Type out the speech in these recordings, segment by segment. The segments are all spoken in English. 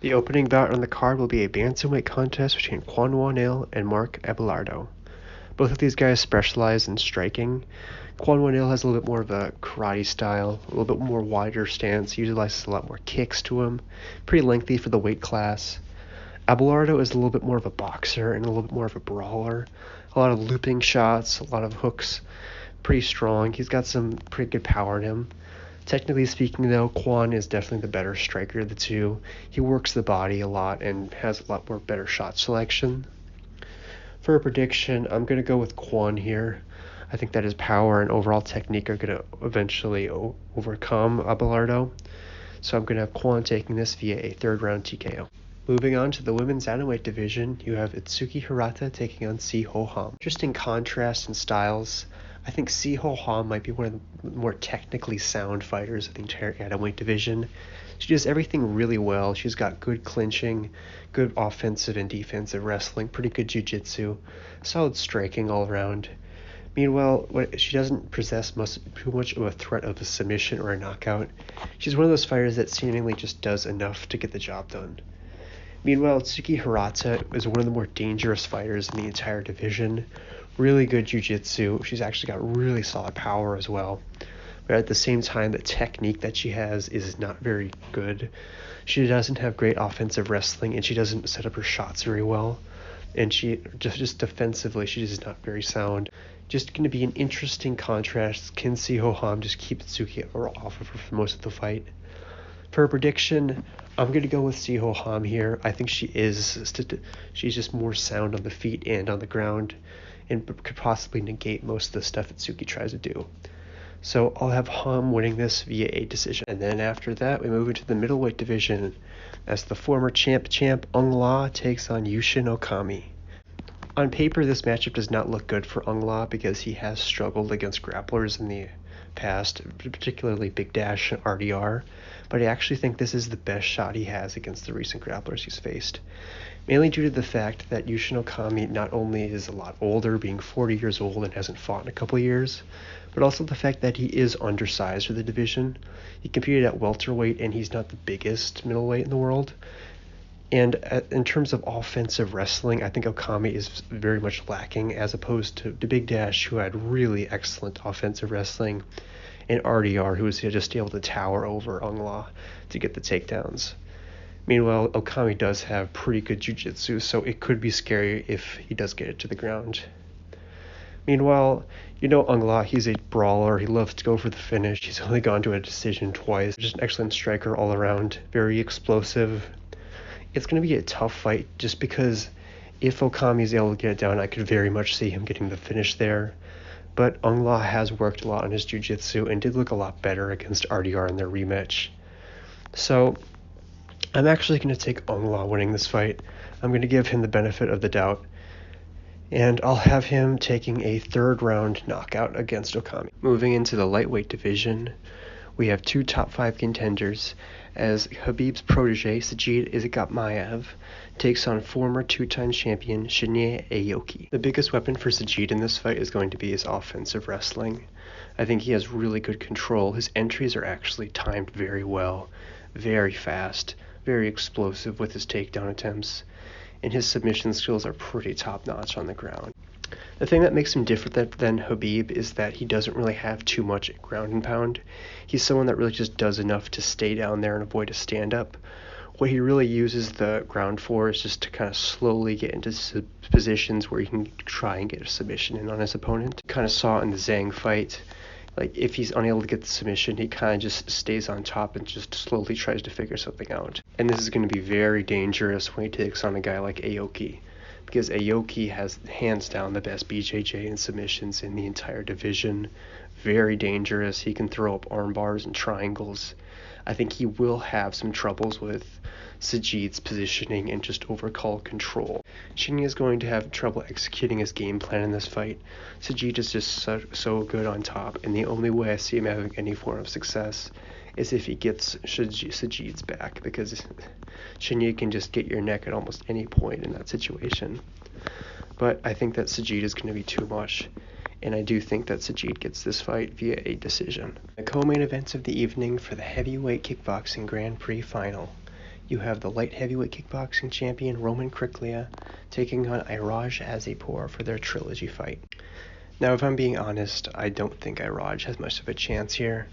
The opening bout on the card will be a bantamweight contest between KWON and Mark ABELARDO. Both of these guys specialize in striking. KWON has a little bit more of a karate style, a little bit more wider stance, utilizes a lot more kicks to him, pretty lengthy for the weight class. ABELARDO is a little bit more of a boxer and a little bit more of a brawler. A lot of looping shots, a lot of hooks, pretty strong. He's got some pretty good power in him. Technically speaking, though, KWON is definitely the better striker of the two. He works the body a lot and has a lot more better shot selection. For a prediction, I'm going to go with KWON here. I think that his power and overall technique are going to eventually overcome ABELARDO. So I'm going to have KWON taking this via a third-round TKO. Moving on to the women's atomweight division, you have ITSUKI HIRATA taking on Ho-Ham. Interesting contrast in styles. I think Ho-Ham might be one of the more technically sound fighters of the entire atomweight division. She does everything really well. She's got good clinching, good offensive and defensive wrestling, pretty good jiu-jitsu, solid striking all around. Meanwhile, she doesn't possess too much of a threat of a submission or a knockout. She's one of those fighters that seemingly just does enough to get the job done. Meanwhile, ITSUKI HIRATA is one of the more dangerous fighters in the entire division. Really good jiu-jitsu. She's actually got really solid power as well. But at the same time, the technique that she has is not very good. She doesn't have great offensive wrestling, and she doesn't set up her shots very well. And she just defensively, she is not very sound. Just going to be an interesting contrast. Can Ho-Ham just keep ITSUKI off of her for most of the fight? For a prediction, I'm going to go with Ho-Ham here. I think she's just more sound on the feet and on the ground, and could possibly negate most of the stuff ITSUKI tries to do. So I'll have Ham winning this via a decision. And then after that, we move into the middleweight division as the former champ AUNG takes on YUSHIN OKAMI. On paper, this matchup does not look good for AUNG because he has struggled against grapplers in the past, particularly Big Dash and RDR, but I actually think this is the best shot he has against the recent grapplers he's faced. Mainly due to the fact that YUSHIN OKAMI not only is a lot older, being 40 years old and hasn't fought in a couple years, but also the fact that he is undersized for the division. He competed at welterweight and he's not the biggest middleweight in the world. And in terms of offensive wrestling, I think OKAMI is very much lacking as opposed to Big Dash, who had really excellent offensive wrestling, and RDR, who was just able to tower over AUNG to get the takedowns. Meanwhile, OKAMI does have pretty good jiu-jitsu, so it could be scary if he does get it to the ground. Meanwhile, AUNG, he's a brawler. He loves to go for the finish. He's only gone to a decision twice. Just an excellent striker all around, very explosive. It's going to be a tough fight just because if OKAMI is able to get it down, I could very much see him getting the finish there. But AUNG has worked a lot on his jiu-jitsu and did look a lot better against RDR in their rematch. So I'm actually going to take AUNG winning this fight. I'm going to give him the benefit of the doubt. And I'll have him taking a third-round knockout against OKAMI. Moving into the lightweight division, we have two top 5 contenders, as Khabib's protege, IZAGAKHMAEV, takes on former 2-time champion SHINYA AOKI. The biggest weapon for SAYGID in this fight is going to be his offensive wrestling. I think he has really good control. His entries are actually timed very well, very fast, very explosive with his takedown attempts, and his submission skills are pretty top-notch on the ground. The thing that makes him different than Khabib is that he doesn't really have too much ground and pound. He's someone that really just does enough to stay down there and avoid a stand-up. What he really uses the ground for is just to kind of slowly get into positions where he can try and get a submission in on his opponent. Kind of saw it in the Zhang fight. Like, if he's unable to get the submission, he kind of just stays on top and just slowly tries to figure something out. And this is going to be very dangerous when he takes on a guy like AOKI, because AOKI has hands down the best BJJ and submissions in the entire division. Very dangerous. He can throw up arm bars and triangles. I think he will have some troubles with SAYGID's positioning and just overcall control. SHINYA is going to have trouble executing his game plan in this fight. SAYGID is just so good on top, and the only way I see him having any form of success is if he gets SAYGID's back, because SHINYA can just get your neck at almost any point in that situation. But I think that SAYGID is going to be too much, and I do think that SAYGID gets this fight via a decision. The co-main events of the evening for the heavyweight kickboxing Grand Prix final. you have the light heavyweight kickboxing champion Roman KRYKLIA taking on IRAJ AZIZPOUR for their trilogy fight. Now, if I'm being honest, I don't think IRAJ has much of a chance here.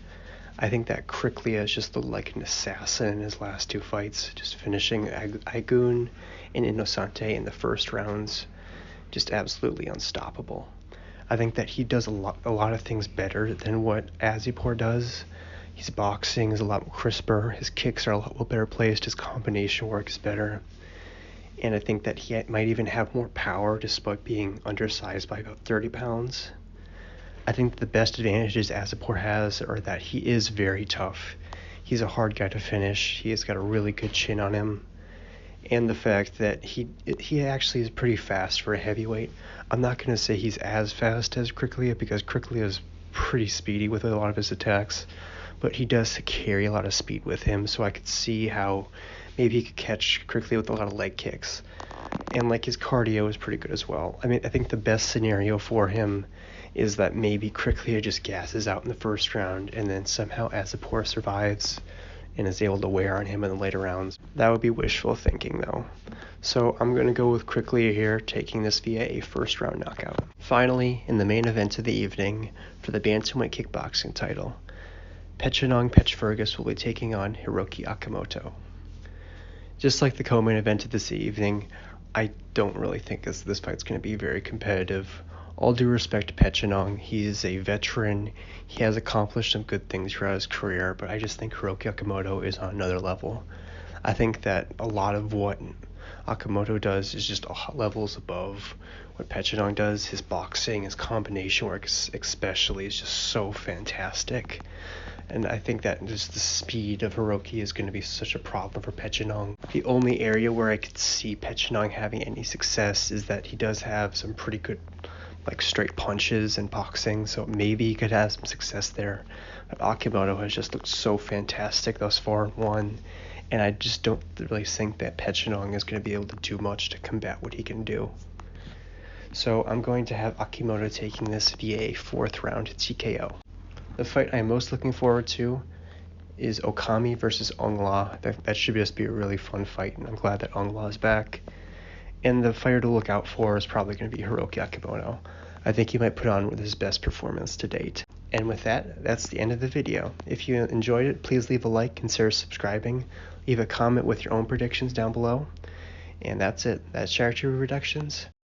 I think that KRYKLIA is just looked like an assassin in his last two fights, just finishing AUNG and Innocente in the first rounds, just absolutely unstoppable. I think that he does a lot of things better than what AZIZPOUR does. His boxing is a lot crisper, his kicks are a lot better placed, his combination work is better. And I think that he might even have more power despite being undersized by about 30 pounds. I think the best advantages AZIZPOUR has are that he is very tough. He's a hard guy to finish, he has got a really good chin on him. And the fact that he actually is pretty fast for a heavyweight. I'm not going to say he's as fast as KRYKLIA because KRYKLIA is pretty speedy with a lot of his attacks, but he does carry a lot of speed with him, so I could see how maybe he could catch KRYKLIA with a lot of leg kicks. And like his cardio is pretty good as well. I mean, I think the best scenario for him is that maybe KRYKLIA just gasses out in the first round and then somehow AZIZPOUR survives and is able to wear on him in the later rounds. That would be wishful thinking though. So I'm going to go with KRYKLIA here, taking this via a first round knockout. Finally, in the main event of the evening, for the bantamweight kickboxing title, Petchtanong PETCHFERGUS will be taking on HIROKI Akimoto. Just like the co-main event of this evening, I don't really think this fight's going to be very competitive. All due respect to Petchtanong, he is a veteran, he has accomplished some good things throughout his career, but I just think Hiroki Akimoto is on another level. I think that a lot of what Akimoto does is just levels above what Petchtanong does. His boxing, his combination work especially is just so fantastic. And I think that just the speed of Hiroki is going to be such a problem for Petchtanong. The only area where I could see Petchtanong having any success is that he does have some pretty good straight punches in boxing, so maybe he could have some success there. But Akimoto has just looked so fantastic thus far in one, and I just don't really think that Petchtanong is going to be able to do much to combat what he can do. So I'm going to have Akimoto taking this via a fourth round TKO. The fight I'm most looking forward to is OKAMI versus AUNG. That should just be a really fun fight, and I'm glad that AUNG is back. And the fighter to look out for is probably going to be Hiroki Akimoto. I think he might put on with his best performance to date. And with that, that's the end of the video. If you enjoyed it, please leave a like, consider subscribing, leave a comment with your own predictions down below. And that's it. That's Character Reductions.